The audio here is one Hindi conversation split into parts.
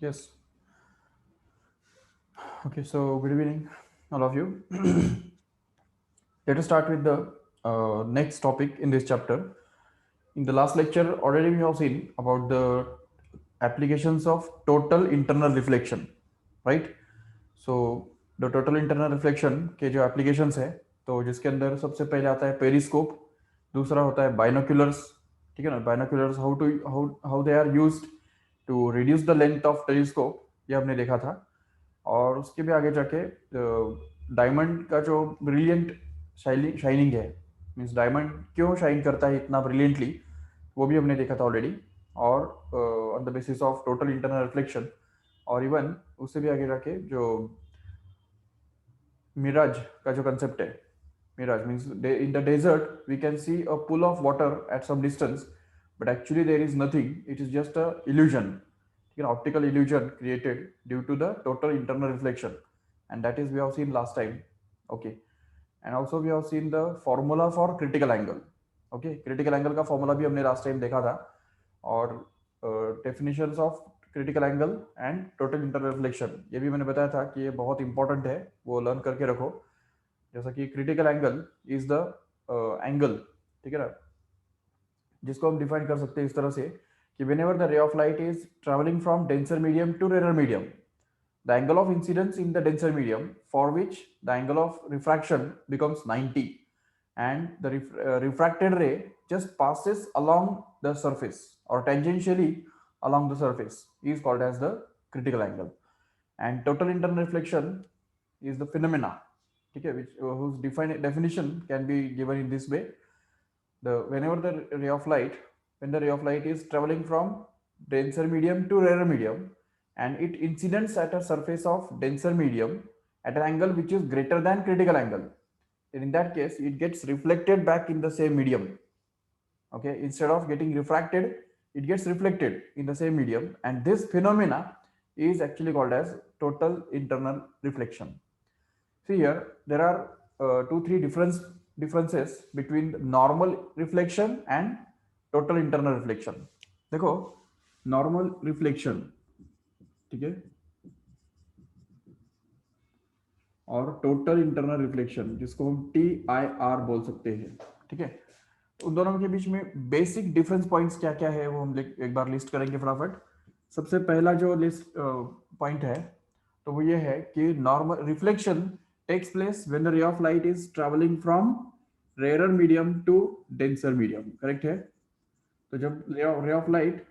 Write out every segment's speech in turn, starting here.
Yes. Okay, so good evening, all of you. Let us start with the next topic in this chapter. In the last lecture, already we have seen about the applications of total internal reflection, right? So the total internal reflection के जो applications है, तो जिसके अंदर सबसे पहले आता है पेरिस्कोप, दूसरा होता है बाइनोक्यूलर्स, ठीक है ना? Binoculars how they are used to reduce the length of telescope, ये हमने देखा था। और उसके भी आगे जाके डायमंड का जो ब्रिलियंट शाइनिंग है, मीन्स डायमंड क्यों शाइन करता है इतना ब्रिलियंटली, वो भी हमने देखा था ऑलरेडी। और on the basis of total internal reflection, और इवन उससे भी आगे जाके जो मिराज का जो कंसेप्ट है, mirage means in the desert we can see a pool of water at some distance, but actually there is nothing, it is just a illusion, ठीक है ना? Optical illusion created due to the total internal reflection, and that is we have seen last time. Okay, and also we have seen the formula for critical angle. Okay, critical angle का formula भी हमने last time देखा था, और definitions of critical angle and total internal reflection ये भी मैंने बताया था कि ये बहुत इंपॉर्टेंट है, वो लर्न करके रखो। जैसा कि critical angle is the angle, ठीक है ना, जिसको हम डिफाइन कर सकते हैं इस तरह से कि whenever the ray of light is traveling from denser medium to rarer medium, the angle of incidence in the denser medium for which the angle of refraction becomes 90, and the refracted ray just passes along the surface or tangentially along the surface is called as the critical angle. And total internal reflection is the phenomena, okay, which whose definition can be given in this way. The whenever the ray of light when the ray of light is traveling from denser medium to rarer medium, and it incidents at a surface of denser medium at an angle which is greater than critical angle, and in that case it gets reflected back in the same medium. Okay, instead of getting refracted, it gets reflected in the same medium, and this phenomena is actually called as total internal reflection. See here, there are two, three differences between normal reflection and total internal reflection. देखो, normal reflection, ठीक है, और टोटल इंटरनल रिफ्लेक्शन जिसको हम TIR बोल सकते हैं, ठीक है। उन दोनों के बीच में बेसिक डिफरेंस पॉइंट्स क्या क्या है वो हम एक बार लिस्ट करेंगे फटाफट। सबसे पहला जो लिस्ट पॉइंट है, तो वो ये है कि normal reflection takes place when the ray of light is travelling from rare medium to denser medium, correct है? तो जब ray of light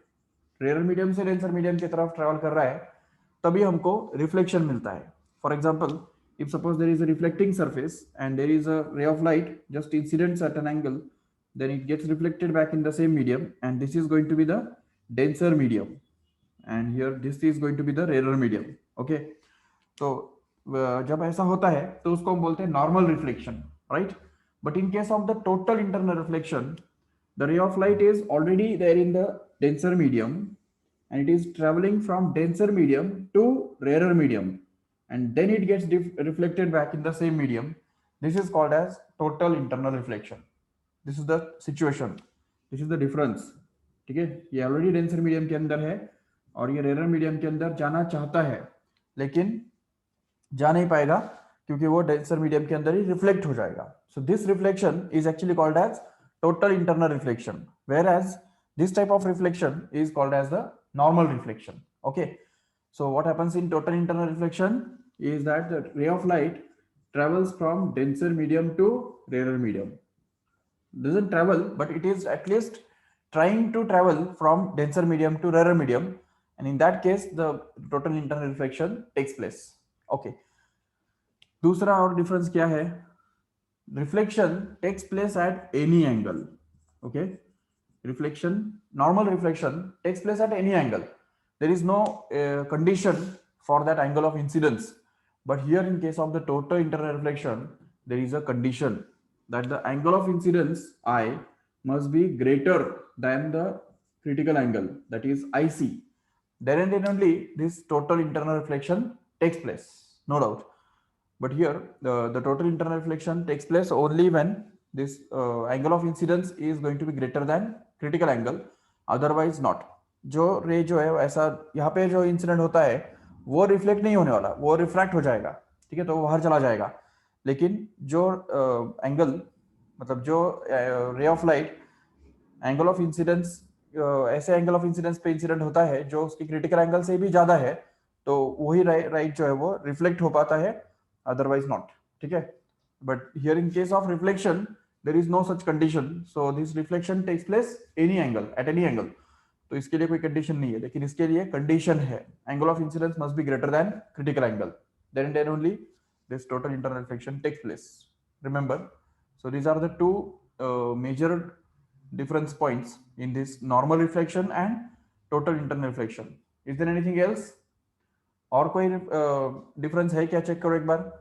rare medium से डेंसर मीडियम की तरफ ट्रैवल कर रहा है, तभी हमको रिफ्लेक्शन मिलता है। For example, if suppose there is a reflecting surface and there is a ray of light just incidents at an angle, then it gets reflected back in the same medium, and this is going to be the denser medium, and here this is going to be the rarer medium. Okay, तो जब ऐसा होता है तो उसको हम बोलते हैं normal reflection, right? But in case of the total internal reflection, the ray of light is already there in the denser medium, and it is traveling from denser medium to rarer medium, and then it gets reflected back in the same medium. This is called as total internal reflection. This is the situation, this is the difference, ठीक है? ये ऑलरेडी डेंसर मीडियम के अंदर है और ये रेरर मीडियम के अंदर जाना चाहता है, लेकिन जा नहीं पाएगा क्योंकि वो डेंसर मीडियम के अंदर ही रिफ्लेक्ट हो जाएगा. So this reflection is actually called as total internal reflection, whereas this type of reflection is called as the normal reflection. Okay, so what happens in total internal reflection is that the ray of light travels from denser medium to rarer medium. Doesn't travel, but it is at least trying to travel from denser medium to rarer medium, and in that case the total internal reflection takes place. Okay, दूसरा और डिफरेंस क्या है? Reflection takes place at any angle. Okay, normal reflection takes place at any angle. There is no condition for that angle of incidence, but here in case of the total internal reflection, there is a condition that the angle of incidence I must be greater than the critical angle, that is IC. Then and then only this total internal reflection takes place, no doubt. But here the total internal reflection takes place only when this angle of incidence is going to be greater than critical angle, otherwise not. जो रे जो है ऐसा यहाँ पे जो इंसिडेंट होता है वो रिफ्लेक्ट नहीं होने वाला, वो रिफ्रैक्ट हो जाएगा, ठीक है, तो वो बाहर चला जाएगा। लेकिन जो एंगल मतलब जो रे of light angle of incidence ऐसे एंगल ऑफ इंसिडेंस पे इंसिडेंट होता है जो उसकी क्रिटिकल एंगल से भी ज्यादा है, तो वही राइट जो है वो रिफ्लेक्ट हो पाता है, अदरवाइज नॉट, ठीक है। But here in case of reflection there is no such condition, so this reflection takes place any angle at any angle, तो इसके लिए कोई कंडीशन नहीं है, लेकिन इसके लिए कंडीशन है angle of incidence must be greater than critical angle, then only this total internal reflection takes place. Remember, so these are the two major difference points in this normal reflection and total internal reflection. Is there anything else? और कोई डिफरेंस है क्या, चेक करो एक बार।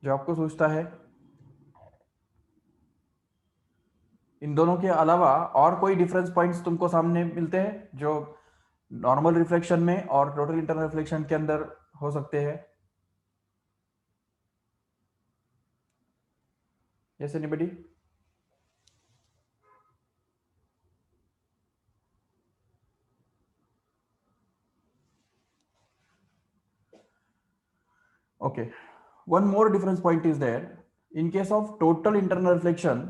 जो आपको सोचता है इन दोनों के अलावा और कोई डिफरेंस पॉइंट्स तुमको सामने मिलते हैं जो नॉर्मल रिफ्लेक्शन में और टोटल इंटरनल रिफ्लेक्शन के अंदर हो सकते हैं? Yes anybody? Okay, one more difference point is there in case of total internal reflection.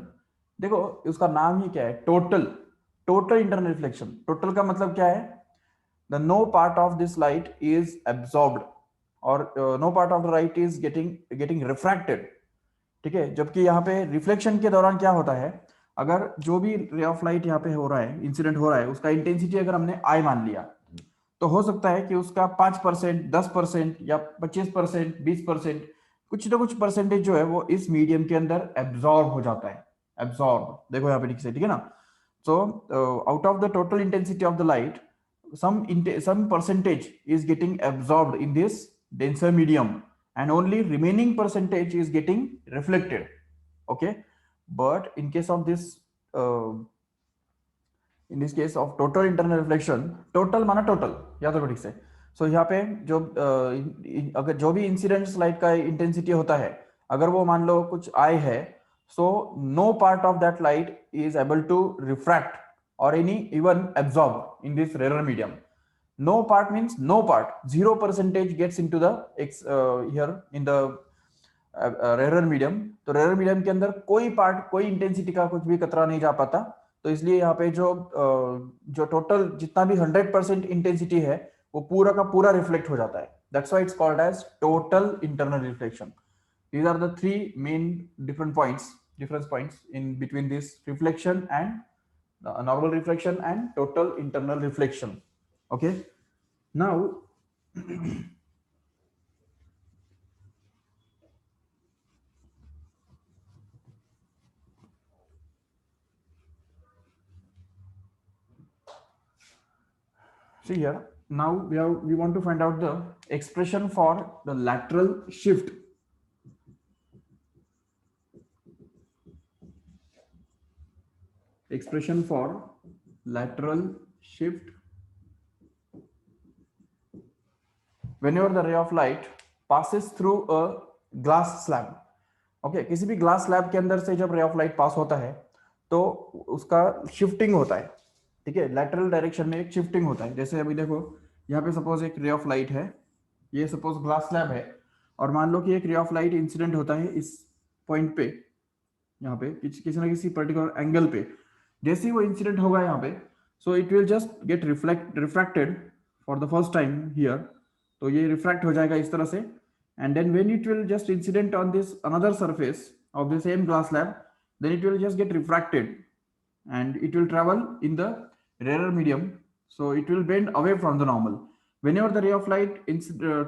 देखो उसका नाम ही क्या है, total, total internal reflection. Total का मतलब क्या है, the no part of this light is absorbed और no part of the light is getting refracted, ठीक है। जबकि यहाँ पे रिफ्लेक्शन के दौरान क्या होता है, अगर जो भी रे ऑफ लाइट यहाँ पे हो रहा है, इंसिडेंट हो रहा है, उसका इंटेंसिटी अगर हमने आई मान लिया, तो हो सकता है कि उसका 5%, 10% या 25%, 20%, कुछ ना कुछ परसेंटेज जो है वो इस मीडियम के अंदर एब्जॉर्ब हो जाता है। एब्जॉर्ब देखो यहाँ पे ठीक से, ठीक है ना। So out of the total intensity of the light some percentage is getting absorbed in this denser medium and only remaining percentage is getting reflected, okay। But in case of this uh, in this case of total internal reflection, total माना टोटल, याद रखो ठीक से। सो यहाँ पे जो अगर जो भी इंसिडेंट लाइट का इंटेंसिटी होता है, अगर वो मान लो कुछ आई है, so no part of that light is able to refract और any even absorb in this rare medium. No part means no part, 0% gets into the here in the rare medium. तो रेयर मीडियम के अंदर कोई पार्ट, कोई इंटेंसिटी का कुछ भी कतरा नहीं जा पाता। तो इसलिए यहाँ पे जो टोटल जितना भी 100% इंटेंसिटी है वो पूरा का पूरा रिफ्लेक्ट हो जाता है। That's why it's called as total internal reflection. These are the three main difference points in between this reflection and normal reflection and total internal reflection, okay। Now see here, now we want to find out the expression for the lateral shift. Expression for lateral shift whenever the ray of light passes through a glass slab, okay। किसी भी ग्लास स्लैब के अंदर से जब रे ऑफ लाइट पास होता है तो उसका शिफ्टिंग होता है, ठीक है। लैटरल डायरेक्शन में एक शिफ्टिंग होता है। जैसे अभी देखो यहाँ पे सपोज एक रे ऑफ लाइट है, ये सपोज ग्लास स्लैब है, और मान लो कि एक रे ऑफ लाइट इंसिडेंट होता है इस पॉइंट पे, यहाँ पे किसी ना किसी पर्टिकुलर एंगल पे। जैसे ही वो इंसिडेंट होगा यहाँ पे, so it will just get refracted for the first time here. तो ये रिफ्रैक्ट हो जाएगा इस तरह से, and then when it will just incident on this another surface of the same glass slab, then it will just get refracted and it will travel in the rarer medium, so it will bend away from the normal. Whenever the ray of light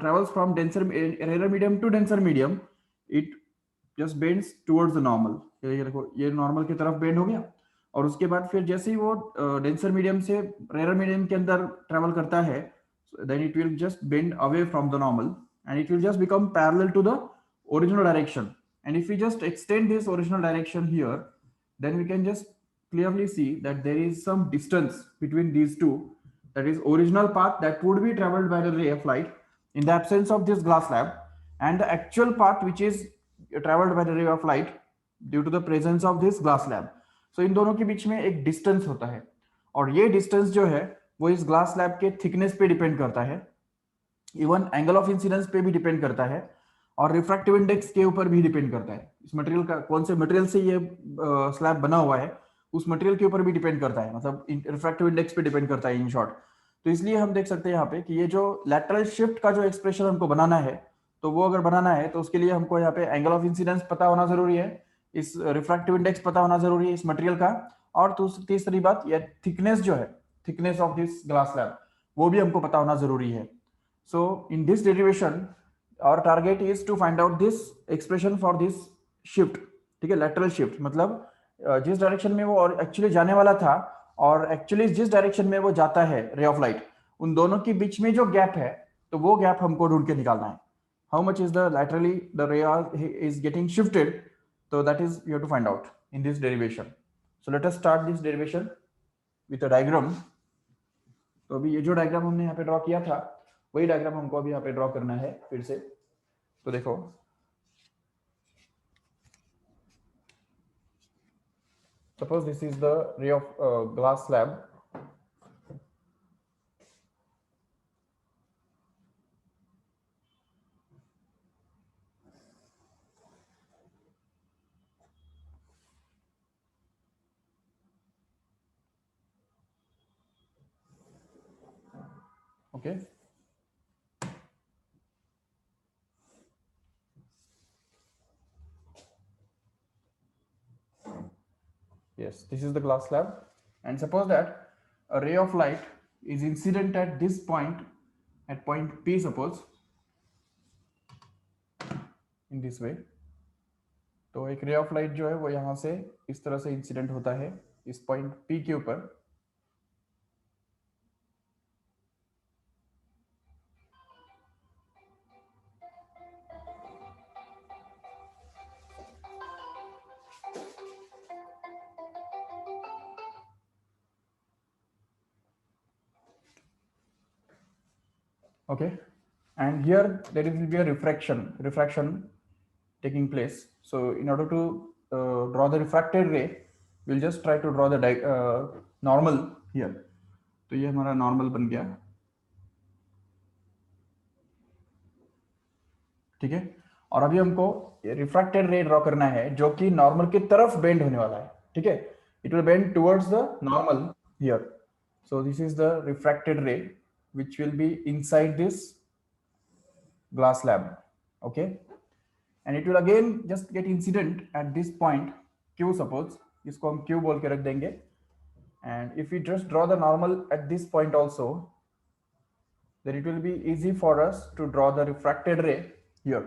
travels from denser rarer medium to denser medium, it just bends towards the normal। ये देखो ये नॉर्मल की तरफ बेंड हो गया, और उसके बाद फिर जैसे ही वो डेंसर मीडियम से रेयर मीडियम के अंदर ट्रेवल करता है, then it will just bend away from the normal and it will just become parallel to the original direction. And if we just extend this original direction here, then we can just clearly see that there is some distance between these two, that is original path that would be traveled by the ray of light in the absence of this glass slab, and the actual path which is traveled by the ray of light due to the presence of this glass slab. So इन दोनों के बीच में एक डिस्टेंस होता है, और ये डिस्टेंस जो है वो इस ग्लास स्लैब के थिकनेस पे डिपेंड करता है, इवन एंगल ऑफ इंसिडेंस पे भी डिपेंड करता है, और रिफ्रैक्टिव इंडेक्स के ऊपर भी डिपेंड करता है। इस मटेरियल का कौन से मटेरियल से ये स्लैब बना हुआ है उस मटेरियल के ऊपर भी डिपेंड करता है, मतलब रिफ्रैक्टिव इंडेक्स पे डिपेंड करता है इन शॉर्ट। तो इसलिए हम देख सकते हैं यहाँ पे कि ये जो लैटरल शिफ्ट का जो एक्सप्रेशन हमको बनाना है, तो वो अगर बनाना है तो उसके लिए हमको यहाँ पे एंगल ऑफ इंसिडेंस पता होना जरूरी है, इस रिफ्रैक्टिव इंडेक्स पता होना जरूरी है इस मटेरियल का, और तीसरी बात ये थिकनेस जो है, thickness of this glass slab, वो भी हमको पता होना जरूरी है। So in this derivation, our target is to find out this expression for this shift, ठीक है, lateral shift, मतलब जिस डायरेक्शन में वो और एक्चुअली जाने वाला था और एक्चुअली जिस डायरेक्शन में वो जाता है रे ऑफ लाइट, उन दोनों के बीच में जो गैप है, तो वो गैप हमको ढूंढ के निकालना है। How much is the laterally the ray is getting shifted, so that is you have to find out in this derivation. So let us start this derivation with a diagram. तो अभी ये जो डायग्राम हमने यहाँ पे ड्रॉ किया था वही डायग्राम हमको अभी यहाँ पे ड्रॉ करना है फिर से। तो देखो, suppose this is the ray of glass slab, okay. Yes, this is the glass slab, and suppose that a ray of light is incident at this point, at point P, suppose in this way। तो एक रे ऑफ लाइट जो है वो यहाँ से इस तरह से इंसिडेंट होता है इस पॉइंट P के ऊपर, okay, and here there will be a refraction taking place. So in order to draw the refracted ray, we'll just try to draw the normal here। तो ये हमारा नॉर्मल बन गया, ठीक है। और अभी हमको रिफ्रैक्टेड रे ड्रॉ करना है जो कि नॉर्मल की तरफ बेंड होने वाला है, ठीक है। It will bend towards the normal here. So this is the refracted रे which will be inside this glass slab, okay, and it will again just get incident at this point Q, suppose इसको हम Q बोल के रख देंगे, and if we just draw the normal at this point also, then it will be easy for us to draw the refracted ray here।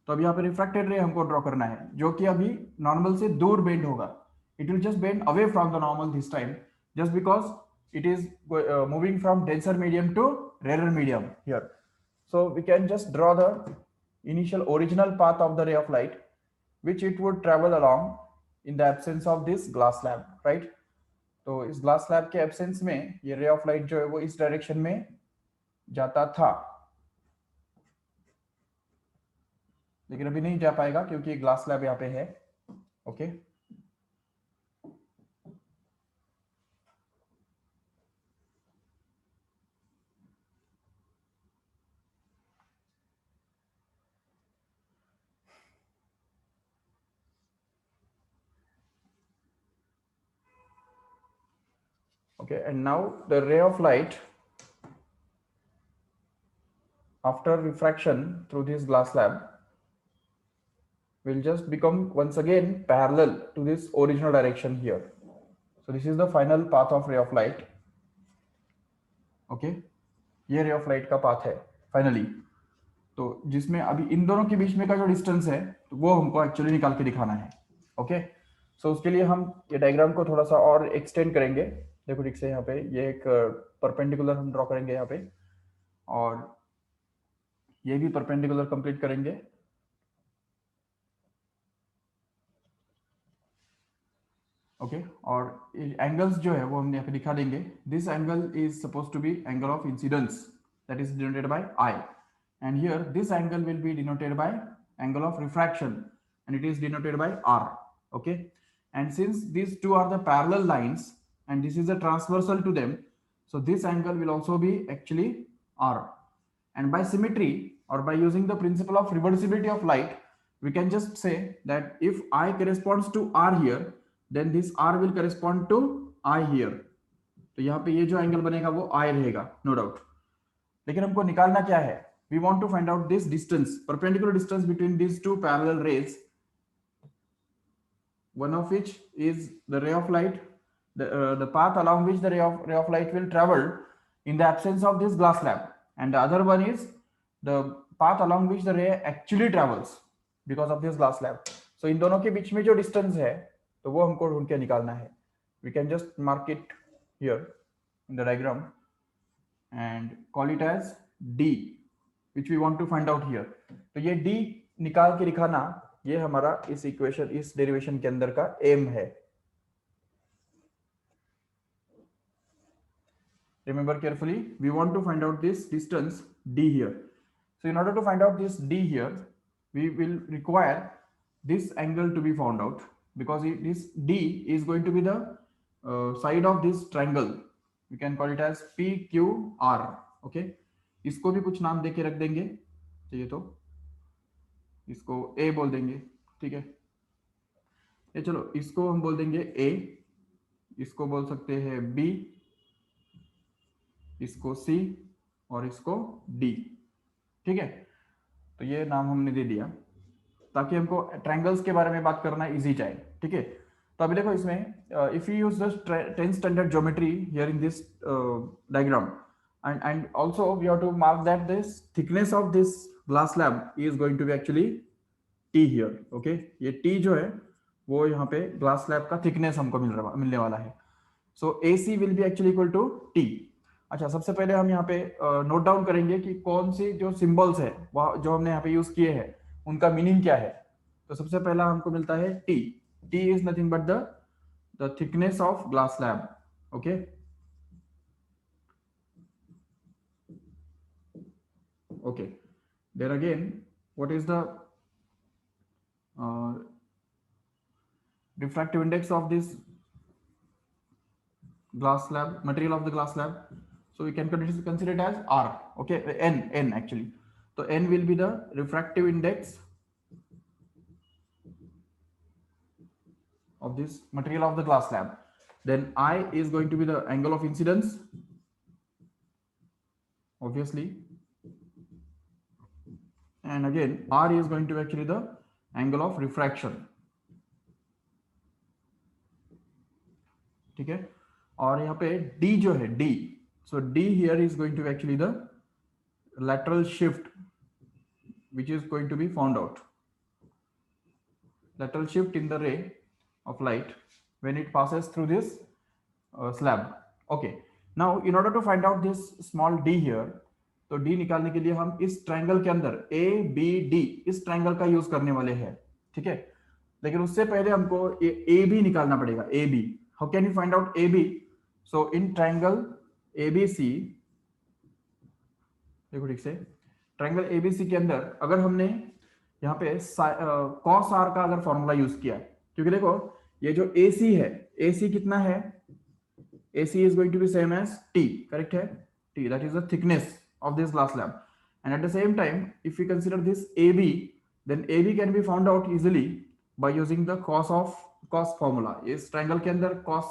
तो अभी यहाँ पे रिफ्रैक्टेड रे हमको ड्रॉ करना है जो कि अभी नॉर्मल से दूर बेंड होगा। It will just bend away from the normal this time, just because it is moving from denser medium to rarer medium here। So we can just draw the initial original path of the ray of light which it would travel along in the absence of this glass slab, right। तो इस ग्लास स्लैब के एब्सेंस में ये रे ऑफ लाइट जो है वो इस डायरेक्शन में जाता था, लेकिन अभी नहीं जा पाएगा क्योंकि ग्लास स्लैब यहाँ पे है, okay. Okay, and now the ray of light after refraction through this glass slab will just become once again parallel to this original direction here। So this is the final path of ray of light, okay, ये ray of light का path है finally। तो जिसमें अभी इन दोनों के बीच में का जो डिस्टेंस है तो वो हमको एक्चुअली निकाल के दिखाना है, ओके। सो उसके लिए हम ये डायग्राम को थोड़ा सा और एक्सटेंड करेंगे। देखो ठीक से यहाँ पे ये एक परपेंडिकुलर हम ड्रॉ करेंगे यहाँ पे, और ये भी परपेंडिकुलर कंप्लीट करेंगे, ओके। और एंगल्स जो है वो हम यहाँ पे दिखा देंगे। This angle is suppose to be angle of incidence that is denoted by I, and here this angle will be denoted by angle of refraction and it is denoted by R, okay, and since these two are the parallel lines and this is a transversal to them, so this angle will also be actually r. And by symmetry or by using the principle of reversibility of light, we can just say that if I corresponds to r here, then this r will correspond to I here. तो यहाँ पे ये जो एंगल बनेगा वो I रहेगा, नो डाउट। लेकिन हमको निकालना क्या है, we want to find out this distance, perpendicular distance between these two parallel rays, one of which is the ray of light, the path along which the ray of light will travel in the absence of this glass slab, and the other one is the path along which the ray actually travels because of this glass slab. So इन दोनों के बीच में जो डिस्टेंस है तो वो हमको ढूंढ के निकालना है. We can just mark it here in the diagram and call it as D, which we want to find out here. तो ये D निकाल के दिखाना, ये हमारा इस इक्वेशन, इस डेरिवेशन के अंदर का एम है. Remember carefully, we want to find out this distance D here. So in order to find out this D here, we will require this angle to be found out, because this D is going to be the side of this triangle. We can call it as PQR. Okay, इसको भी कुछ नाम देके रख देंगे, चाहिए तो इसको A बोल देंगे, ठीक है. ये चलो इसको हम बोल देंगे A, इसको बोल सकते हैं B, इसको C और इसको D, ठीक है. तो ये नाम हमने दे दिया ताकि हमको ट्रायंगल्स के बारे में बात करना इजी जाए, ठीक है. तो अभी देखो इसमें if you use the 10th standard geometry here in this diagram, and also we have to mark that this thickness of this glass slab is going to be actually T here. Okay, ये T जो है वो यहाँ पे ग्लास स्लैब का थिकनेस हमको मिलने वाला है. So AC will be actually equal to T. अच्छा, सबसे पहले हम यहाँ पे नोट डाउन करेंगे कि कौन सी जो सिंबल्स है जो हमने यहाँ पे यूज किए हैं उनका मीनिंग क्या है. तो सबसे पहला हमको मिलता है T. T is nothing but the thickness of glass slab. Okay, okay, then again, what is the refractive index of this glass slab, material of the glass slab? So we can consider it as R. Okay, N actually. So N will be the refractive index of this material of the glass slab. Then I is going to be the angle of incidence, obviously, and again R is going to be actually the angle of refraction, ठीक है. और यहाँ पे D जो है D, so D here is going to be actually the lateral shift which is going to be found out, lateral shift in the ray of light when it passes through this slab. Okay, now in order to find out this small D here, तो D निकालने के लिए हम इस ट्रायंगल के अंदर ABD इस ट्रायंगल का यूज करने वाले हैं, ठीक है. लेकिन उससे पहले हमको AB निकालना पड़ेगा. AB, how can you find out AB? So in triangle ABC, देखो ठीक से, ट्रायंगल ABC के अंदर अगर हमने यहाँ पे cos R का अगर फॉर्मूला यूज किया, क्योंकि देखो ये जो AC है, AC कितना है, AC is going to be same as T, correct है, T, that is the thickness of this glass slab. And at the same time, if we consider this AB, then AB can be found out easily by using the cos formula. इस ट्रायंगल के अंदर cos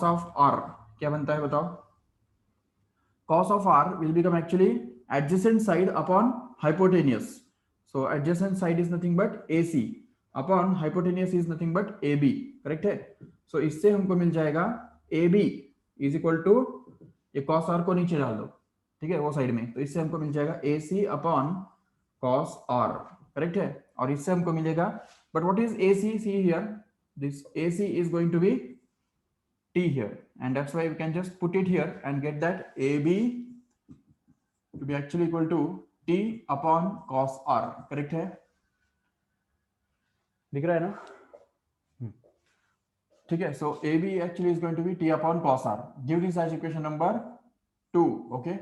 of R क्या बनता है बताओ? Cos of R will become actually adjacent side upon hypotenuse. So adjacent side is nothing but AC upon hypotenuse is nothing but AB, correct है. So इससे हमको मिल जाएगा AB is equal to, ये cos R को नीचे डाल दो, ठीक है, वो साइड में, तो इससे हमको मिल जाएगा AC upon cos R, correct है. और इससे हमको मिलेगा, but what is AC? See here, this AC is going to be T here, and that's why we can just put it here and get that AB to be actually equal to T upon cos R, correct है. दिख रहा है ना? ठीक है. So AB actually is going to be T upon cos R. Give this as equation number 2. Okay,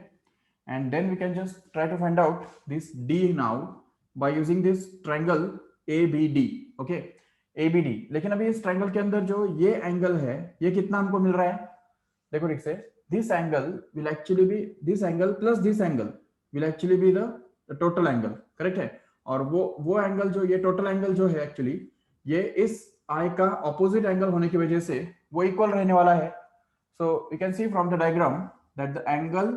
and then we can just try to find out this D now by using this triangle ABD. Okay, ABD। लेकिन अभी इस ट्रायंगल के अंदर जो ये एंगल है ये कितना हमको मिल रहा है, देखो ठीक से, this angle will actually be, this angle plus this angle will actually be the total angle, correct है। और वो एंगल जो, ये टोटल एंगल जो है एक्चुअली ये इस आई का ऑपोजिट एंगल होने की वजह से वो इक्वल रहने वाला है। So you can see from the diagram that the angle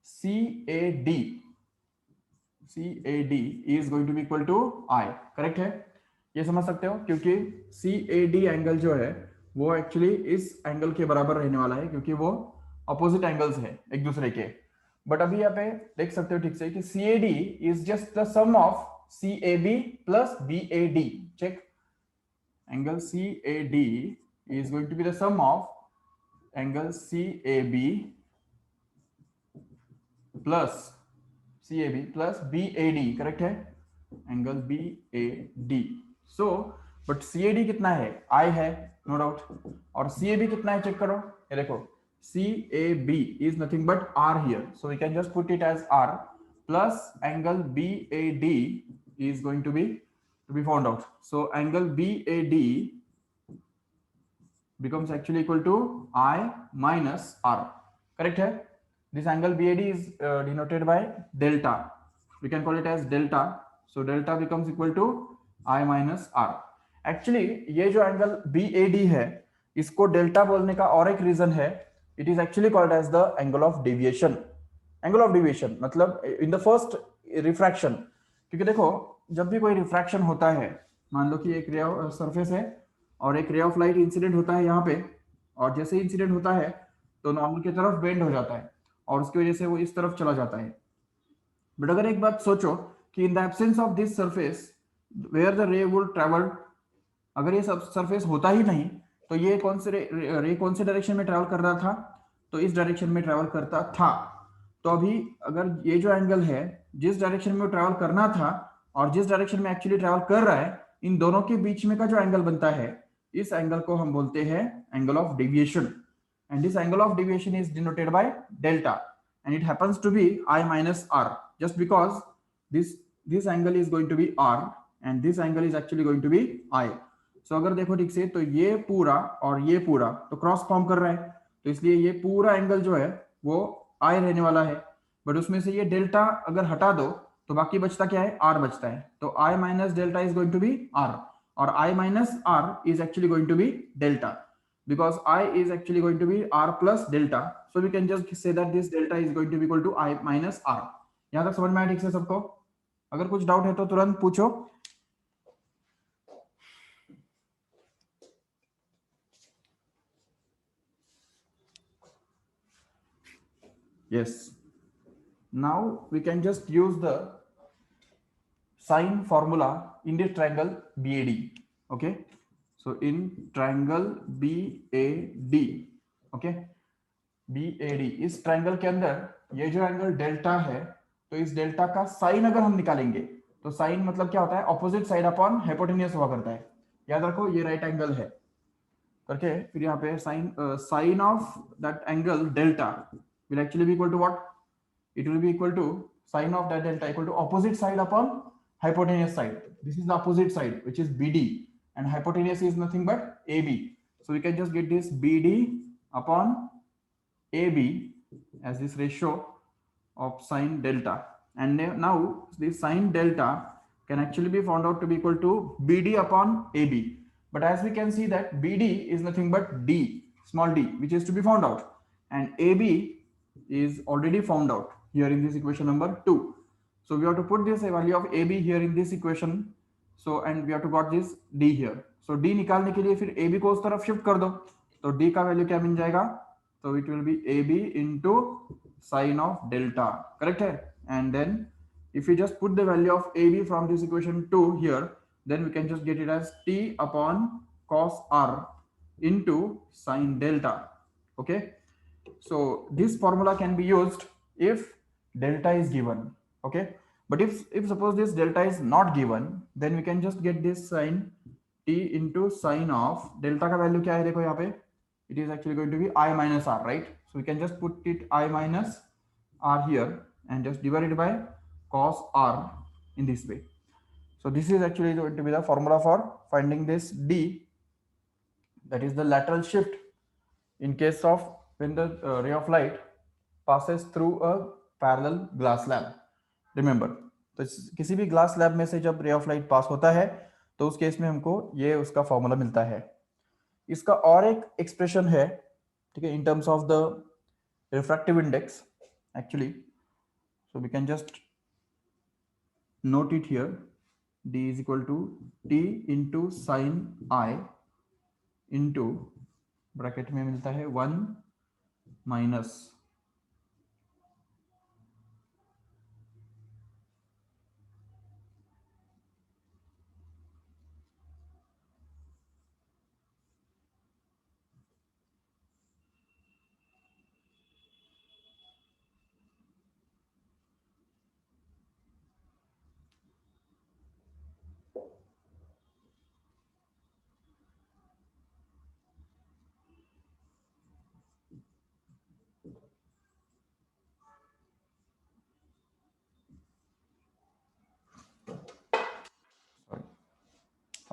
CAD is going to be equal to I, correct है। ये समझ सकते हो, क्योंकि CAD एंगल जो है वो एक्चुअली इस एंगल के बराबर रहने वाला है, क्योंकि वो अपोजिट एंगल्स है एक दूसरे के। बट अभी यहाँ पे देख सकते हो ठीक से कि CAD is just the sum of CAB plus BAD। Check, angle CAD is going to be the sum of angle CAB plus BAD, correct है, angle BAD। So but CAD कितना है, I है, नो डाउट। और CAB कितना है चेक करो, ये देखो, CAB is nothing but R here, so we can just put it as R plus angle BAD is going to be found out. So angle BAD becomes actually equal to I minus R, correct है। This angle BAD is denoted by delta, we can call it as delta, so delta becomes equal to I minus R। Actually ये जो एंगल BAD है इसको डेल्टा बोलने का और एक रीजन है, it is actually called as the angle of deviation. Angle of deviation मतलब इन द फर्स्ट रिफ्रैक्शन, क्योंकि देखो जब भी कोई रिफ्रैक्शन होता है, मान लो कि एक रे सरफेस है और एक रे ऑफ लाइट इंसिडेंट होता है यहाँ पे, और जैसे इंसिडेंट होता है तो नॉर्मल की तरफ बेंड हो जाता है और उसकी वजह से वो इस तरफ चला जाता है। बट अगर एक बात सोचो कि in the absence of this surface where the ray would travel, अगर ये सब सरफेस होता ही नहीं तो ये कौन से रे कौन से डायरेक्शन में ट्रेवल कर रहा था, तो इस डायरेक्शन में ट्रेवल करता था। तो अभी अगर ये जो एंगल है जिस डायरेक्शन में वो ट्रेवल करना था और जिस डायरेक्शन में एक्चुअली ट्रेवल कर रहा है, इन दोनों के बीच में का जो एंगल बनता है इस एंगल को हम बोलते हैं angle of deviation. and this angle of deviation is denoted by delta and it happens to be I minus R just because this angle is going to be R and this angle is actually going to be I। so अगर देखो ठीक से तो ये पूरा और ये पूरा तो क्रॉस फॉर्म कर रहा है, तो इसलिए ये पूरा एंगल जो है वो I रहने वाला है। बट उसमें से ये डेल्टा अगर हटा दो तो बाकी बचता क्या है, R बचता है। तो I minus delta is going to be R और I minus R is actually going to be delta because I is actually going to be R plus delta, so we can just say that this delta is going to be equal to I minus R। यहां तक समझ में आया ठीक से सबको? अगर कुछ डाउट है तो तुरंत पूछो। Yes, now we can just use the sine formula in this triangle BAD। okay, so in triangle BAD, okay, BAD इस ट्रायंगल के अंदर ये जो एंगल डेल्टा है, तो इस डेल्टा का साइन अगर हम निकालेंगे तो साइन मतलब क्या होता है, ऑपोजिट साइड अपॉन हाइपोटेन्यूज हुआ करता है। याद रखो ये राइट एंगल है करके, फिर यहाँ पे sine of that angle delta will actually be equal to what, it will be equal to sine of that delta equal to opposite side upon hypotenuse side। this is the opposite side which is BD and hypotenuse is nothing but AB, so we can just get this BD upon AB as this ratio of sine delta, and now this sine delta can actually be found out to be equal to BD upon AB। but as we can see that BD is nothing but D, small d, which is to be found out, and AB is already found out here in this equation number 2। so we have to put this value of AB here in this equation, so and we have to got this D here। so D निकालने के लिए फिर AB को उस तरफ शिफ्ट कर दो, तो D का वैल्यू क्या मिल जाएगा, तो it will be AB into sine of delta, correct है। and then if we just put the value of AB from this equation 2 here, then we can just get it as T upon cos R into sine delta। okay, so this formula can be used if delta is given। okay, but if suppose this delta is not given, then we can just get this sine T into sine of delta का वैल्यू क्या है, देखो यहाँ पे it is actually going to be I minus R, right? so we can just put it I minus R here and just divide it by cos R in this way। So this is actually going to be the formula for finding this D, that is the lateral shift in case of when the ray of light passes through a parallel glass slab. Remember, तो किसी भी ग्लास स्लैब में से जब रे ऑफ लाइट पास होता है तो उस केस में हमको ये उसका फॉर्मूला मिलता है. इसका और एक एक्सप्रेशन है, ठीक है, in terms of the refractive index actually. So we can just note it here. D is equal to T into sin I into bracket में मिलता है 1 minus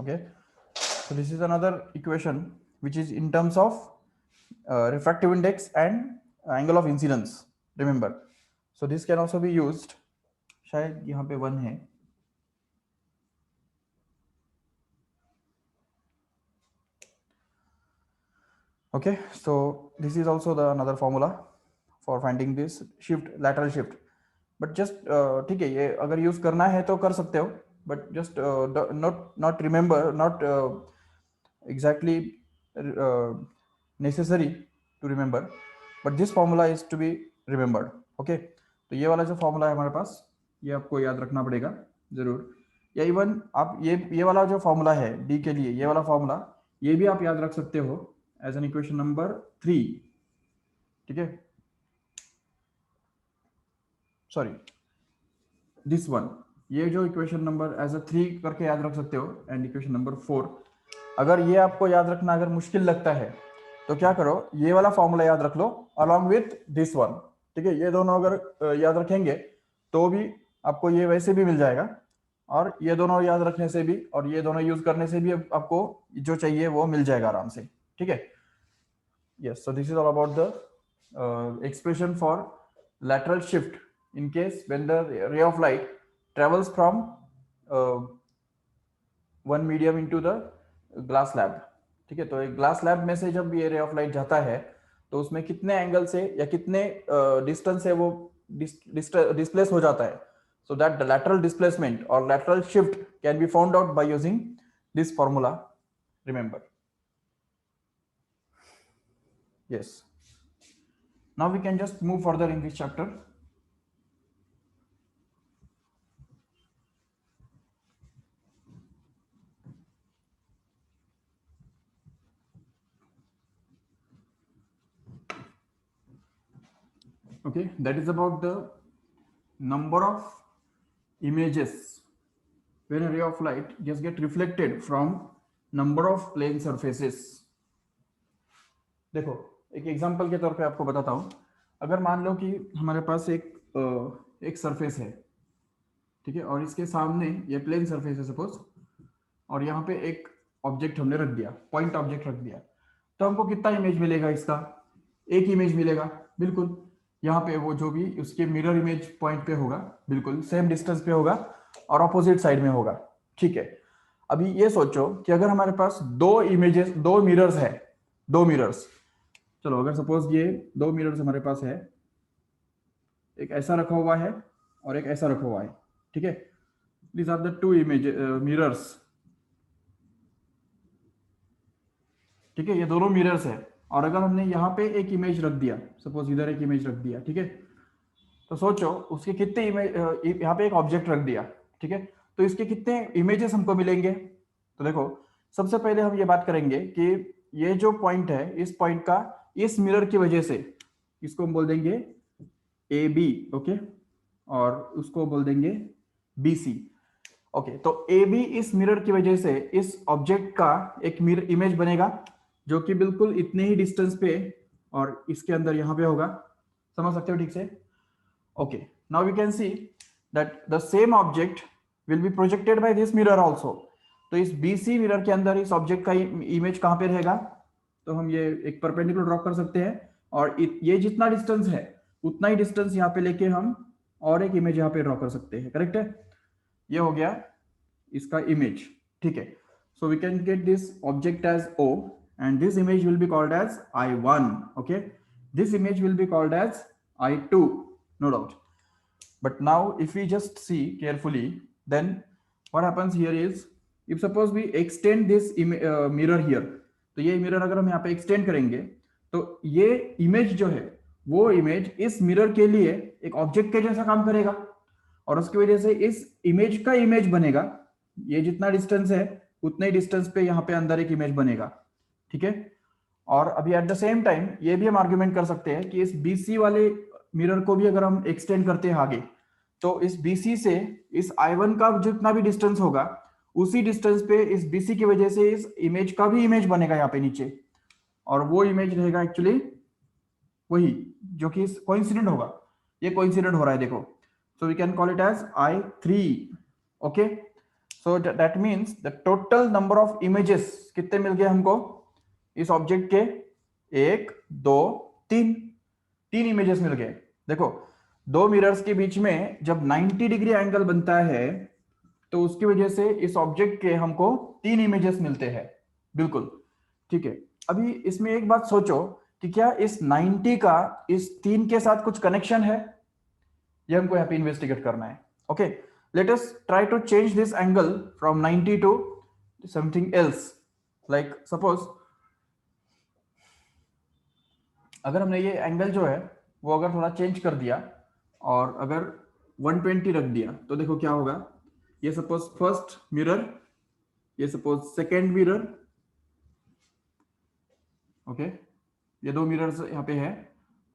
okay. So this is another equation which is in terms of refractive index and angle of incidence. Remember, so this can also be used. शायद यहाँ पे 1 है. Okay, so this is also the another formula for finding this shift, lateral shift. But just ठीक है, ये अगर यूज करना है तो कर सकते हो, but just not remember, not exactly necessary to remember, but this formula is to be remembered. Okay, तो ये वाला जो फॉर्मूला है हमारे पास, ये आपको याद रखना पड़ेगा जरूर. या इवन आप ये वाला जो फॉर्मूला है डी के लिए, ये वाला फॉर्मूला ये भी आप याद रख सकते हो एज एन इक्वेशन नंबर 3. ठीक है, सॉरी दिस वन, ये जो इक्वेशन नंबर एज अ 3 करके याद रख सकते हो. एंड इक्वेशन नंबर 4, अगर ये आपको याद रखना अगर मुश्किल लगता है तो क्या करो, ये वाला फॉर्मूला याद रख लो अलॉन्ग विथ दिस वन. ठीक है, ये दोनों अगर याद रखेंगे तो भी आपको ये वैसे भी मिल जाएगा, और ये दोनों याद रखने से भी और ये दोनों यूज करने से भी आपको जो चाहिए वो मिल जाएगा आराम से. ठीक है, yes. So this is all about the expression for lateral shift in case when the ray of light travels from one medium into the glass slab. ठीक है, तो एक ग्लास स्लैब में से जब ये रे ऑफ लाइट जाता है तो उसमें कितने एंगल से या कितने डिस्टेंस से वो डिस्प्लेस हो जाता है. So that the lateral displacement और lateral shift can be found out by using this formula. Remember, yes. Now we can just move further in this chapter. Okay, that is about the number of images when a ray of light just get reflected from number of plane surfaces. देखो, एक एग्जांपल के तौर पे आपको बताता हूं. अगर मान लो कि हमारे पास एक सरफेस है, ठीक है, और इसके सामने ये प्लेन सरफेस है सपोज, और यहाँ पे एक ऑब्जेक्ट हमने रख दिया, पॉइंट ऑब्जेक्ट रख दिया, तो हमको कितना इमेज मिलेगा इसका? एक इमेज मिलेगा. बिल्कुल, यहाँ पे वो जो भी उसके मिरर इमेज पॉइंट पे होगा, बिल्कुल सेम डिस्टेंस पे होगा और ऑपोजिट साइड में होगा. ठीक है, अभी ये सोचो कि अगर हमारे पास दो इमेजेस, दो मिरर्स है, दो मिरर्स, चलो अगर सपोज ये दो मिरर्स हमारे पास है, एक ऐसा रखा हुआ है और एक ऐसा रखा हुआ है. ठीक है, these are the two image mirrors. ठीक है, ये दोनों मिरर्स है, और अगर हमने यहाँ पे एक इमेज रख दिया, सपोज इधर एक इमेज रख दिया, ठीक है, तो सोचो उसके कितने इमेज, यहाँ पे एक ऑब्जेक्ट रख दिया, ठीक है, तो इसके कितने इमेजेस हमको मिलेंगे? तो देखो, सबसे पहले हम ये बात करेंगे कि ये जो पॉइंट है, इस पॉइंट का इस मिरर की वजह से इसको हम बोल देंगे ए बी. ओके, और उसको बोल देंगे बी सी. ओके, तो ए बी इस मिरर की वजह से इस ऑब्जेक्ट का एक मिरर इमेज बनेगा जो कि बिल्कुल इतने ही डिस्टेंस पे और इसके अंदर यहाँ पे होगा. समझ सकते हो ठीक से? Okay, now we can see that the same object will be projected by this mirror also. तो इस BC मिरर के अंदर इस ऑब्जेक्ट का इमेज कहां पे रहेगा, तो हम ये एक परपेंडिकुलर ड्रॉ कर सकते हैं और ये जितना डिस्टेंस है उतना ही डिस्टेंस यहाँ पे लेके हम और एक इमेज यहाँ पे ड्रॉ कर सकते हैं। करेक्ट है, ये हो गया इसका इमेज। ठीक है, so we can get this object as O and this image will be called as I1. Okay, this image will be called as I2, no doubt. But now if we just see carefully, then what happens here is, if suppose we extend this mirror here, तो ये मिरर अगर हम यहाँ पे एक्सटेंड करेंगे तो ये इमेज जो है वो इमेज इस मिरर के लिए एक ऑब्जेक्ट के जैसा काम करेगा और उसकी वजह से इस इमेज का इमेज बनेगा। ये जितना डिस्टेंस है उतने ही डिस्टेंस पे यहाँ पे अंदर एक इमेज बनेगा। ठीक है, और अभी एट द सेम टाइम ये भी हम आर्ग्यूमेंट कर सकते हैं कि इस BC वाले मिरर को भी अगर हम एक्सटेंड करते हैं आगे, तो इस BC से इस I1 का जितना भी डिस्टेंस होगा उसी डिस्टेंस पे इस BC की वजह से इस इमेज का भी इमेज बनेगा यहाँ पे नीचे, और वो इमेज रहेगा एक्चुअली वही जो कि कोइंसिडेंट होगा। ये कोइंसिडेंट हो रहा है देखो, so we can call it as I3। Okay, so that means the total number of images कितने मिल गए हमको इस ऑब्जेक्ट के, 1 2 3 इमेजेस मिल गए। देखो, दो मिरर्स के बीच में जब 90 डिग्री एंगल बनता है तो उसकी वजह से इस ऑब्जेक्ट के हमको 3 इमेजेस मिलते हैं। बिल्कुल ठीक है। अभी इसमें एक बात सोचो कि क्या इस 90 का इस 3 के साथ कुछ कनेक्शन है, ये हमको यहाँ पे इन्वेस्टिगेट करना है। Okay, let us try to change this angle from 90 to something else. Like suppose अगर हमने ये एंगल जो है वो अगर थोड़ा चेंज कर दिया और अगर 120 रख दिया तो देखो क्या होगा। ये सपोज फर्स्ट मिरर, ये सपोज सेकेंड मिरर। ओके, ये दो मिरर्स यहाँ पे है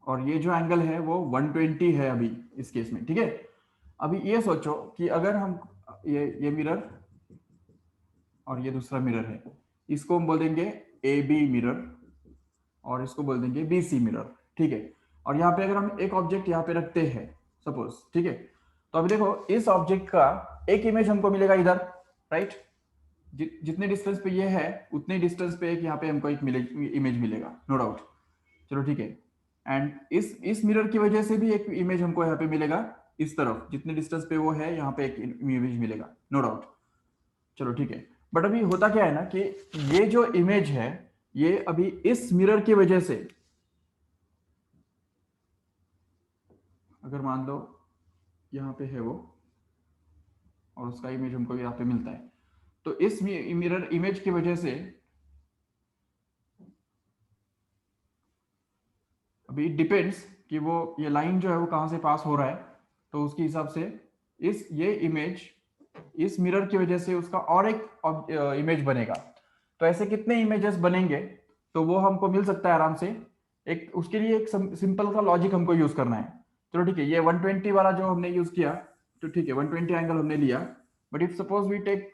और ये जो एंगल है वो 120 है अभी इस केस में। ठीक है, अभी ये सोचो कि अगर हम ये मिरर और ये दूसरा मिरर है, इसको हम बोल देंगे AB मिरर और इसको बोल देंगे BC मिरर। ठीक है, और यहाँ पे अगर हम एक ऑब्जेक्ट यहाँ पे रखते हैं सपोज, ठीक है, तो अभी देखो इस ऑब्जेक्ट का एक इमेज हमको मिलेगा इधर, राइट। जितने डिस्टेंस पे ये है उतने डिस्टेंस पे एक यहाँ पे हमको एक इमेज मिलेगा, नो डाउट। चलो ठीक है, एंड इस मिरर की वजह से भी एक इमेज हमको यहाँ पे मिलेगा इस तरफ, जितने डिस्टेंस पे वो है यहाँ पे एक इमेज मिलेगा, नो डाउट। चलो ठीक है, बट अभी होता क्या है ना कि ये जो इमेज है ये अभी इस मिरर की वजह से, अगर मान लो यहाँ पे है वो और उसका इमेज हमको यहाँ पे मिलता है, तो इस मिरर इमेज की वजह से अभी डिपेंड्स कि वो ये लाइन जो है वो कहां से पास हो रहा है, तो उसके हिसाब से ये इमेज इस मिरर की वजह से उसका और एक इमेज बनेगा। तो ऐसे कितने इमेजेस बनेंगे तो वो हमको मिल सकता है आराम से। एक उसके लिए एक सिंपल सा लॉजिक हमको यूज करना है। चलो ठीक है, ये 120 वाला जो हमने यूज किया तो ठीक है, 120 एंगल हमने लिया, but if suppose we take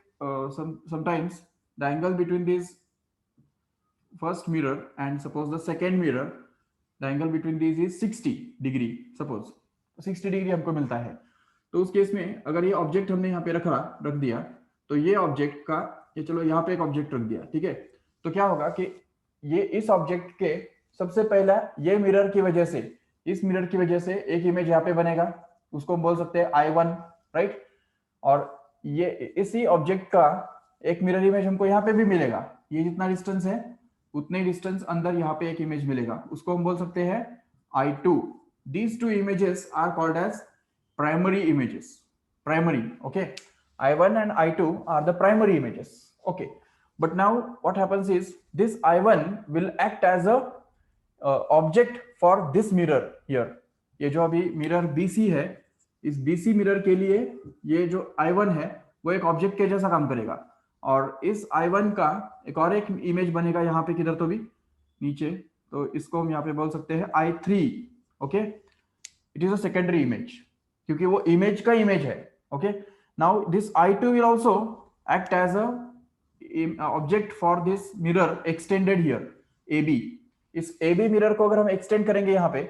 sometimes the angle between this first mirror and suppose the second mirror, the angle between these is 60 degree, suppose 60 degree हमको मिलता है। तो उस केस में अगर ये ऑब्जेक्ट हमने यहाँ पे रख दिया, तो ये ऑब्जेक्ट का ये चलो यहाँ पे एक ऑब्जेक्ट रख दिया, ठीक है, तो क्या होगा कि ये इस ऑब्जेक्ट के सबसे पहला ये मिरर की वजह से, इस मिरर की वजह से एक इमेज यहाँ पे बनेगा, उसको हम बोल सकते हैं I1, राइट। और ये इसी ऑब्जेक्ट का एक मिरर इमेज हमको यहाँ पे भी मिलेगा, ये जितना डिस्टेंस है उतने डिस्टेंस अंदर यहाँ पे एक इमेज मिलेगा, उसको हम बोल सकते हैं I2। These two images are called as primary images. Primary, okay. I1 and I2 are the primary images. Okay. But now what happens is this I1 will act as a object for this mirror here. ये जो अभी मिरर BC है, इस BC मिरर के लिए ये जो I1 है वो एक ऑब्जेक्ट के जैसा काम करेगा, और इस I1 का एक और एक इमेज बनेगा यहाँ पे किधर तो भी नीचे, तो इसको हम यहाँ पे बोल सकते हैं I3। Okay, it is a secondary image क्योंकि वो इमेज का इमेज है। Okay, now this I2 will also act as a object for this mirror extended here AB। इस AB मिरर को अगर हम एक्सटेंड करेंगे यहाँ पे,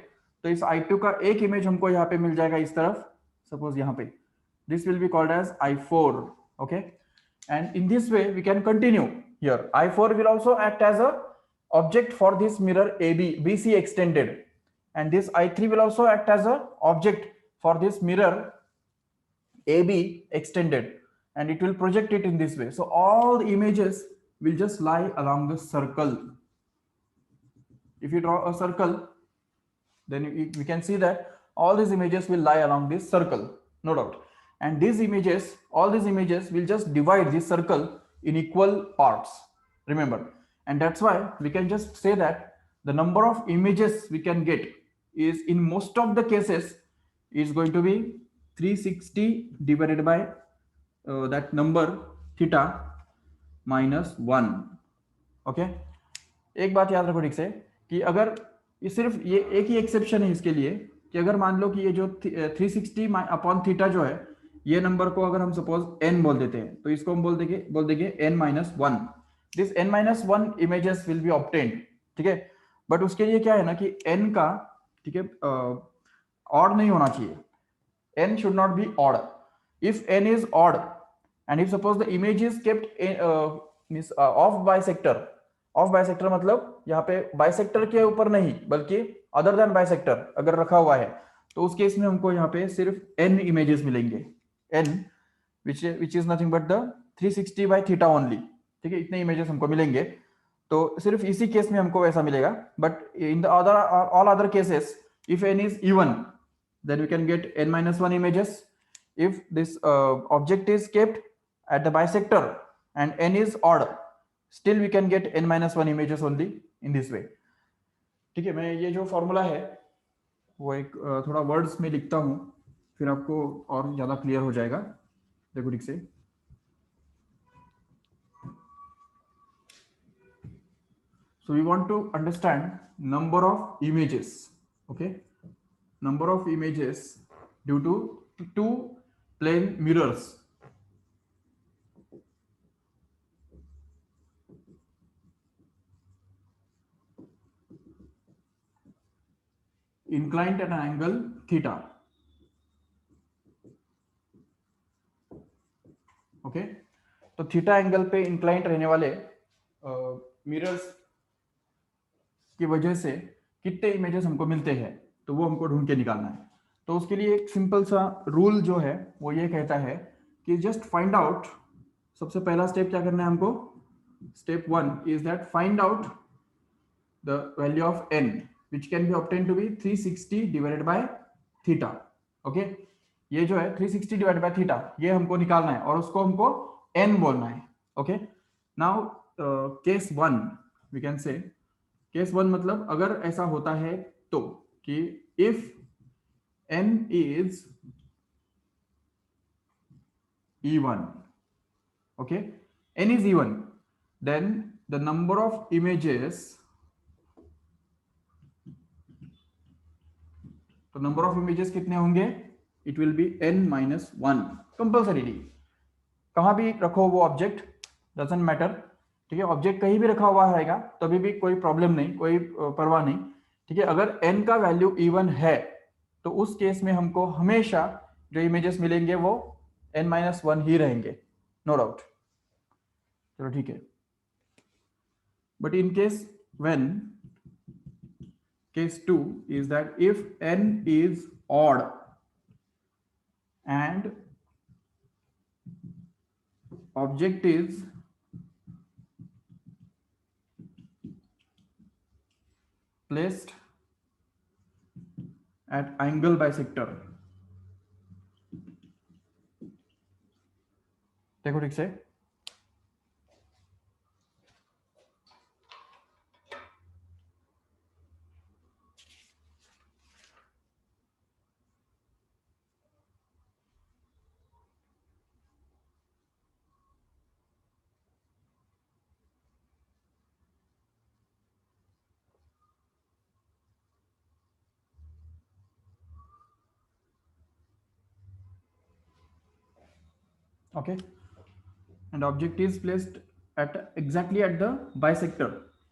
तो इस I2 का एक इमेज हमको यहाँ पे मिल जाएगा इस तरफ, सपोज यहाँ पे, This will be called as I4. Okay, and in this way we can continue here. I4 will also act as a object for this mirror BC extended, and this I3 will also act as a object for this mirror AB extended, and it will project it in this way. So all the images will just lie along the circle. If you draw a circle, then we can see that all these images will lie along this circle, no doubt. And these images, all these images will just divide this circle in equal parts, remember. And that's why we can just say that the number of images we can get is, in most of the cases, is going to be 360 divided by that number theta minus 1. Okay, एक बात याद रखो ठीक से, कि अगर ये सिर्फ ये एक ही एक्सेप्शन है इसके लिए, कि अगर मान लो कि ये जो 360 अपॉन थीटा जो है, ये नंबर को अगर हम सपोज n बोल देते हैं, तो इसको हम बोल देंगे n-1. This n-1 images will B obtained, ठीक है. बट उसके लिए क्या है ना कि n का, ठीक है, ऑड नहीं होना चाहिए. n should not be odd. If n is odd and if suppose the image is kept off bisector, of bisector मतलब यहाँ पे बाइसेक्टर के ऊपर नहीं बल्कि अदर देन बाइसेक्टर अगर रखा हुआ है, तो उस केस में हमको यहाँ पे सिर्फ n इमेजेस मिलेंगे, n which is nothing but the 360 by theta only, ठीक है, इतने इमेजेस हमको मिलेंगे. तो सिर्फ इसी केस में हमको ऐसा मिलेगा. But in the other all other cases, if n is even, then we can get n-1 images. If this object is kept at the bisector and n is odd, still we can get n-1 images only in this way. ठीक है, मैं ये जो फॉर्मूला है वो एक थोड़ा वर्ड्स में लिखता हूं, फिर आपको और ज्यादा क्लियर हो जाएगा. देखो ठीक से. So we want to understand number of images. Okay, number of images due to two plane mirrors. Inclined at an angle theta. Okay, तो थीटा एंगल पे इंक्लाइंट रहने वाले मिरर्स की वजह से कितने इमेजेस हमको मिलते हैं, तो वो हमको ढूंढ के निकालना है. तो उसके लिए एक सिंपल सा रूल जो है वो ये कहता है कि जस्ट फाइंड आउट. सबसे पहला स्टेप क्या करना है हमको? Step 1 is that find out the value of n which can be obtained to be 360 divided by theta. Okay, ये जो है 360 divided by theta, ये हमको निकालना है और उसको हमको n बोलना है. Okay, now case 1 we can say, case 1 मतलब अगर ऐसा होता है तो, कि if n is even, okay, n is even, then the number of images, तो नंबर ऑफ इमेजेस कितने होंगे? It will be n-1 compulsorily. कहां भी रखो वो ऑब्जेक्ट, डजंट मैटर, ठीक है, ऑब्जेक्ट कहीं भी रखा हुआ रहेगा तभी भी कोई प्रॉब्लम नहीं, कोई परवाह नहीं, ठीक है. अगर n का वैल्यू इवन है तो उस केस में हमको हमेशा जो इमेजेस मिलेंगे वो n-1 ही रहेंगे, नो डाउट. चलो ठीक है. But in case when, case 2 is that if n is odd and object is placed at angle bisector. देखो ठीक से, okay, and object is placed at exactly at the bisector,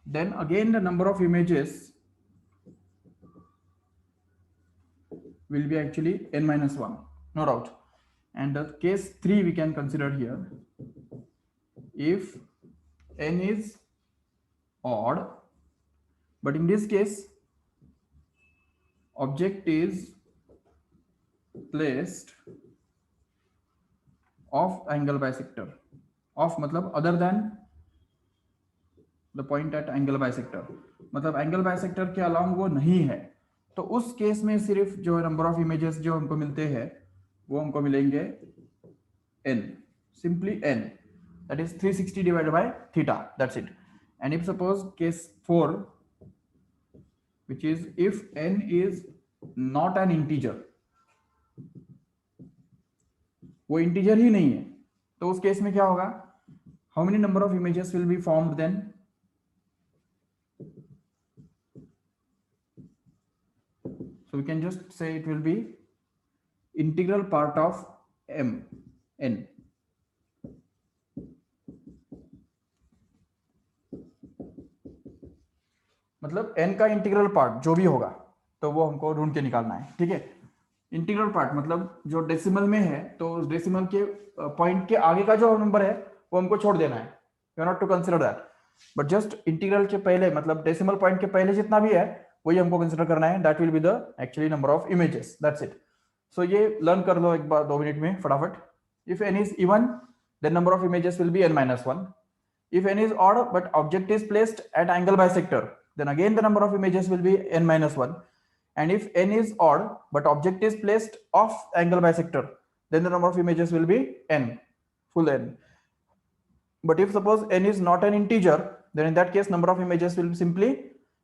then again the number of images will be actually n-1, no doubt. and the case 3 we can consider here. If n is odd, but in this case object is placed off angle bisector, off मतलब other than the point at angle bisector, मतलब एंगल बाइसेक्टर के अलावा वो नहीं है, तो उस केस में सिर्फ जो नंबर ऑफ इमेजेस जो हमको मिलते हैं वो हमको मिलेंगे n, simply n, that is 360 divided by theta, that's it. And if suppose case 4, which is if n is not an integer, वो इंटीजर ही नहीं है, तो उस केस में क्या होगा, how many number of images will be formed then? So we can just say it will be integral part of m, n. मतलब n का इंटीग्रल पार्ट जो भी होगा तो वो हमको ढूंढ के निकालना है, ठीक है। इंटीग्रल पार्ट मतलब जो डेसिमल में है, तो डेसिमल के पॉइंट के आगे का जो नंबर है वो हमको छोड़ देना है, you are not to consider that, but just integral के पहले मतलब डेसिमल पॉइंट के पहले जितना भी है वही हमको कंसीडर करना है, that will be the actually number of images, that's it. So ये लर्न कर लो एक बार 2 मिनट में फटाफट। If n is even, then number of images will be n-1. If n is odd but object is placed at angle bisector, then again the number of images will be n-1. And if n is odd but object is placed off angle bisector, then the number of images will be n, full n. But if suppose n is not an integer, then in that case number of images will be simply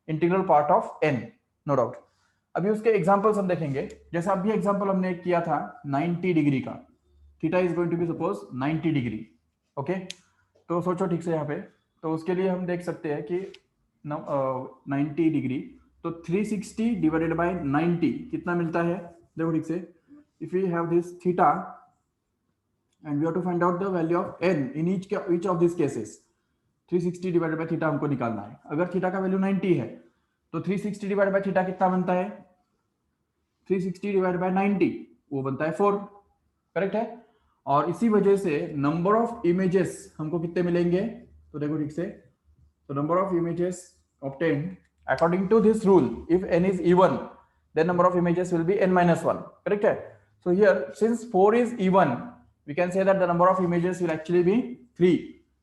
integral part of n, no doubt. अभी उसके एग्जांपल्स हम देखेंगे, जैसे अभी एग्जांपल हमने किया था 90 डिग्री का, theta is going to be suppose 90 degree, okay. तो सोचो ठीक से यहाँ पे, तो उसके लिए हम देख सकते हैं कि 90 डिग्री, तो 360 डिवाइडेड बाय 90 कितना मिलता है, देखो ठीक से, if we have this theta and we have to find out the value of n in each of this cases, 360 divided by theta हमको निकालना है। अगर थीटा का वैल्यू 90 है तो 360 डिवाइडेड बाय थीटा कितना बनता है, 360 डिवाइडेड बाय 90 वो बनता है 4, करेक्ट है। और इसी वजह से नंबर ऑफ इमेजेस हमको कितने मिलेंगे, तो देखो ठीक से, तो number of images obtained according to this rule, if n is even then number of images will be n-1, correct है। So here since 4 is even, we can say that the number of images will actually be 3,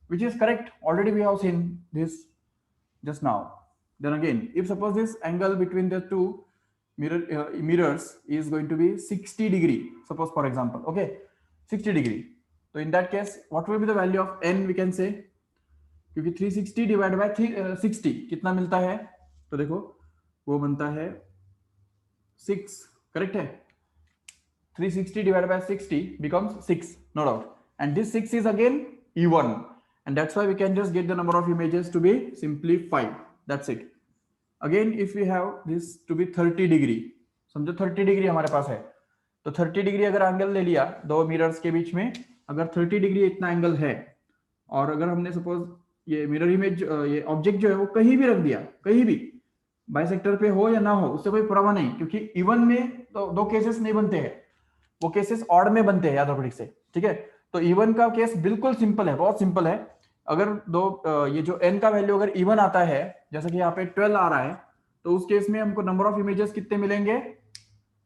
which is correct, already we have seen this just now. Then again, if suppose this angle between the two mirrors is going to be 60 degree, suppose for example, okay, 60 degree, so in that case what will be the value of n, we can say, क्योंकि 360 divided by 60 कितना मिलता है, तो देखो वो बनता है 6, करेक्ट है। 360 divided by 60 becomes 6, no doubt, and this 6 is again even, and that's why we can just get the number of images to be simply 5, that's it. Again if we have this to be 30 degree, समझो 30 डिग्री हमारे पास है, तो 30 डिग्री अगर एंगल ले लिया दो मिरर्स के बीच में, अगर 30 डिग्री इतना एंगल है, और अगर हमने सपोज ये मिरर इमेज ये ऑब्जेक्ट जो है वो कहीं भी रख दिया, कहीं भी बाइसेक्टर पे हो या ना हो उससे कोई परवाह नहीं, क्योंकि इवन में तो दो केसेस नहीं बनते हैं, वो केसेस ऑड में बनते हैं, याद रखो ठीक से, ठीक है। तो इवन का केस बिल्कुल सिंपल है, बहुत सिंपल है। अगर दो ये जो n का वैल्यू अगर इवन आता है, जैसा कि यहाँ पे 12 आ रहा है, तो उस केस में हमको नंबर ऑफ इमेजेस कितने मिलेंगे,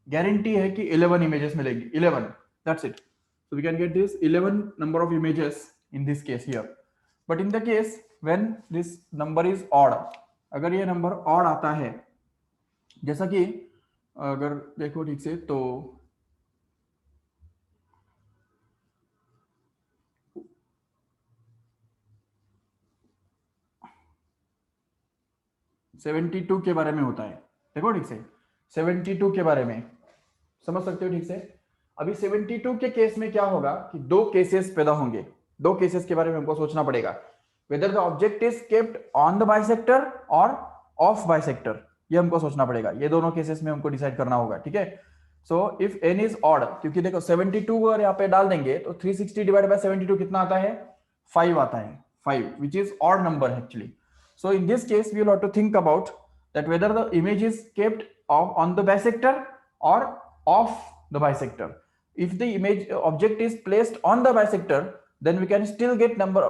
गारंटी है कि 11 इमेजेस मिलेंगे, 11, that's it. So we can get this 11 number of images in this case here. But in the case when this number is odd, अगर ये नंबर ऑड आता है, जैसा कि अगर देखो ठीक से, तो टू के बारे में होता है, देखो ठीक से, 72 के बारे में समझ सकते हो ठीक से। अभी 72 के केस में क्या होगा कि दो केसेस पैदा होंगे, दो केसेस के बारे में हमको सोचना पड़ेगा, whether the object is kept on the bisector और ऑफ बाइसेक्टर, ये हमको सोचना पड़ेगा, ये दोनों केसेस में हमको डिसाइड करना होगा, ठीक है। So if n is odd, क्योंकि देखो 72 अगर यहाँ पे डाल देंगे तो 360 डिवाइड बाय 72 कितना आता है, 5 आता है, 5 which is odd number actually. So in this case we will have to think about that whether the image is kept on the bisector or off the bisector. if the image object is placed on the bisector, then we can still get number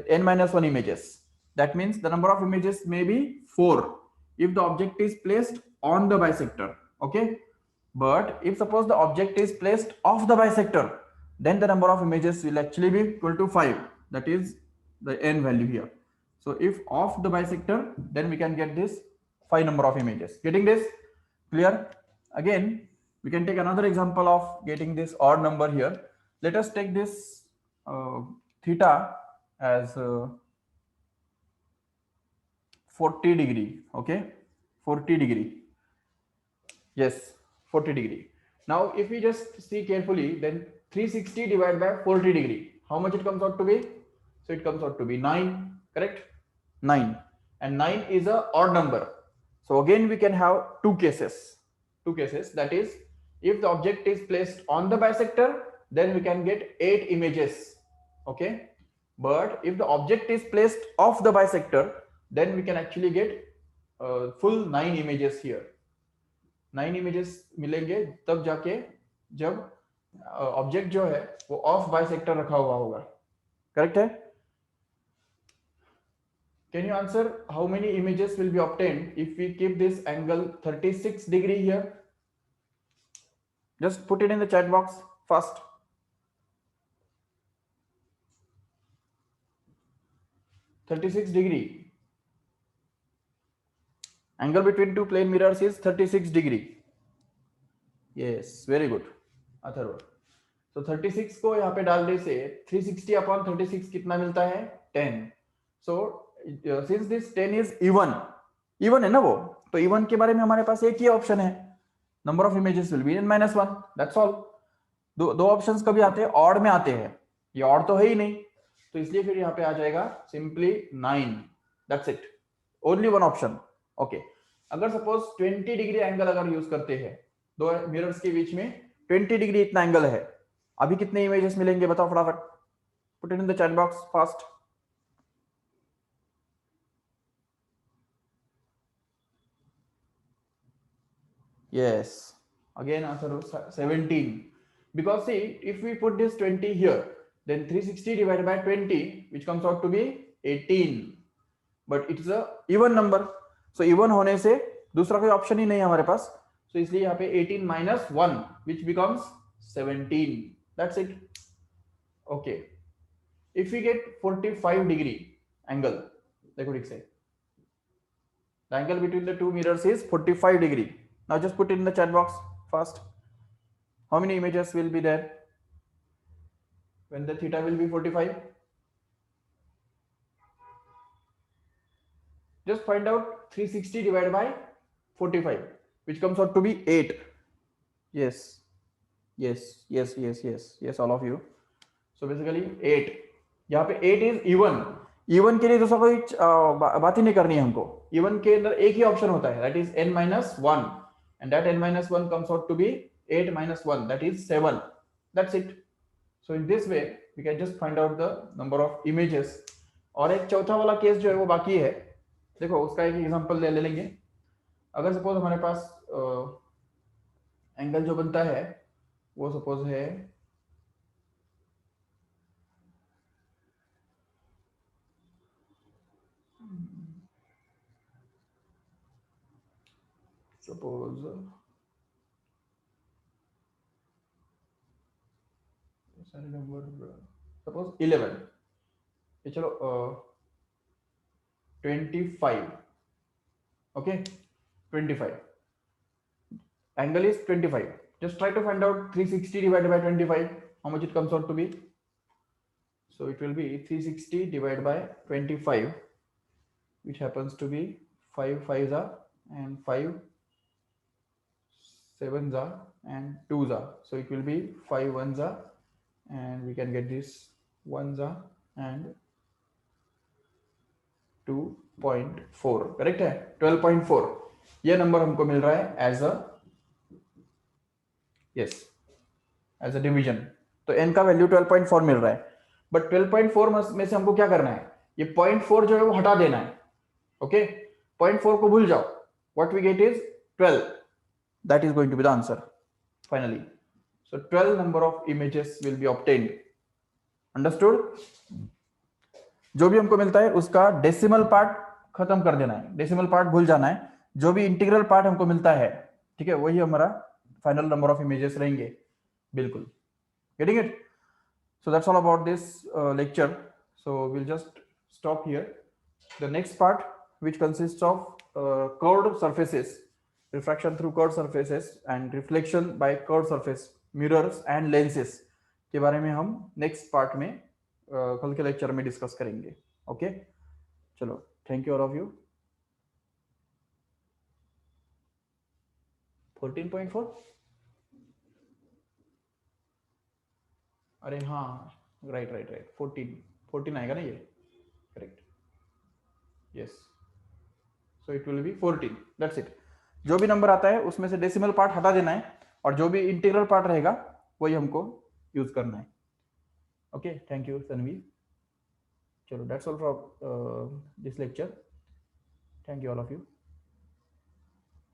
n minus 1 images. That means the number of images may be 4 if the object is placed on the bisector. Okay, but if suppose the object is placed off the bisector, then the number of images will actually be equal to 5. That is the n value here. So if off the bisector, then we can get this 5 number of images. Getting this clear? Again, we can take another example of getting this odd number here. Let us take this theta as 40 degree. Okay, 40 degree. Yes, 40 degree. Now if we just see carefully, then 360 divided by 40 degree, how much it comes out to be? So it comes out to be 9, correct? 9, and 9 is a odd number. So again we can have two cases. That is, if the object is placed on the bisector, then we can get 8 images. Okay, but if the object is placed off the bisector, then we can actually get full 9 images here. 9 images मिलेंगे तब जाके जब ऑब्जेक्ट जो है वो ऑफ बाइसेक्टर रखा हुआ होगा. करेक्ट है? Can you answer how many images will be obtained if we keep this angle 36 degree here? Just put it in the chat box first. 36 degree. Angle between two plane mirrors is 36 degree. Yes, very good, Atharva. So 36 को यहाँ पे डालने से 360 upon 36 कितना मिलता है? 10. So since this 10 is even है ना वो, तो even के बारे में हमारे पास एक ही ऑप्शन है, number of images will be n minus 1. That's all. दो ऑप्शंस कभी आते हैं? ऑड में आते हैं. ये ऑड तो है ही नहीं, तो इसलिए फिर यहाँ पे आ जाएगा simply 9. That's it. Only one option. Okay, अगर सपोज 20 डिग्री एंगल अगर यूज करते हैं दो मिरर्स के बीच में, 20 डिग्री इतना एंगल है, अभी कितने इमेजेस मिलेंगे बताओ फटाफट. Put it in the chat box fast. Yes, again answer was 17, because see, if we put this 20 here, then 360 divided by 20, which comes out to be 18, but it's a even number. So even होने से दूसरा कोई ऑप्शन ही नहीं है हमारे पास, so इसलिए यहाँ पे 18 minus 1, which becomes 17. That's it. Okay, if we get 45 degree angle, देखो ठीक से, the angle between the two mirrors is 45 degree. Now just put it in the chat box fast. How many images will be there when the theta will be 45? Just find out 360 divided by 45, which comes out to be 8. Yes, all of you. So basically 8. यहाँ पे 8 is even. Even के लिए दूसरा कोई बात ही नहीं करनी है हमको. Even के अंदर एक ही ऑप्शन होता है, that is n minus 1, and that n minus 1 comes out to be 8 minus 1, that is 7. That's it. So in this way we can just find out the number of images. और एक चौथा वाला केस जो है वो बाकी है. देखो उसका एक एग्जांपल ले लेंगे. अगर सपोज हमारे पास एंगल जो बनता है वो सपोज है सपोज 11, ये चलो 25. okay, 25, angle is 25. Just try to find out 360 divided by 25, how much it comes out to be. So it will be 360 divided by 25, which happens to be 5 5s are and 5 7s are and 2s are. So it will be 5 1s are, and we can get this 1s are and 2.4. Correct है? 12.4 ये नंबर हमको मिल रहा है एज अ डिवीजन. तो n का वैल्यू 12.4 मिल रहा है, बट 12.4 में से हमको क्या करना है? ये 0.4 जो है वो हटा देना है. ओके, 0.4 को भूल जाओ. What we get is 12. That is going to be the answer finally. So 12 number of images will be obtained. Understood? जो भी हमको मिलता है उसका डेसिमल पार्ट खत्म कर देना है, डेसिमल पार्ट भूल जाना है, जो भी इंटीग्रल पार्ट हमको मिलता है, ठीक है, वही हमारा फाइनल नंबर ऑफ इमेजेस रहेंगे. बिल्कुल. Getting it? So that's all about this lecture. So we'll just stop here. The next part, which consists of curved surfaces, refraction through curved surfaces and reflection by curved surface, mirrors and lenses, के बारे में हम नेक्स्ट पार्ट में कल के लेक्चर में डिस्कस करेंगे. ओके, चलो, thank you all of you. 14.4, अरे हाँ, राइट 14 आएगा ना ये, correct. Yes, so it will be 14. That's it. जो भी नंबर आता है उसमें से डेसिमल पार्ट हटा देना है और जो भी इंटीग्रल पार्ट रहेगा वही हमको यूज करना है. Okay, thank you Tanvi. चलो, that's all for this lecture. Thank you all of you.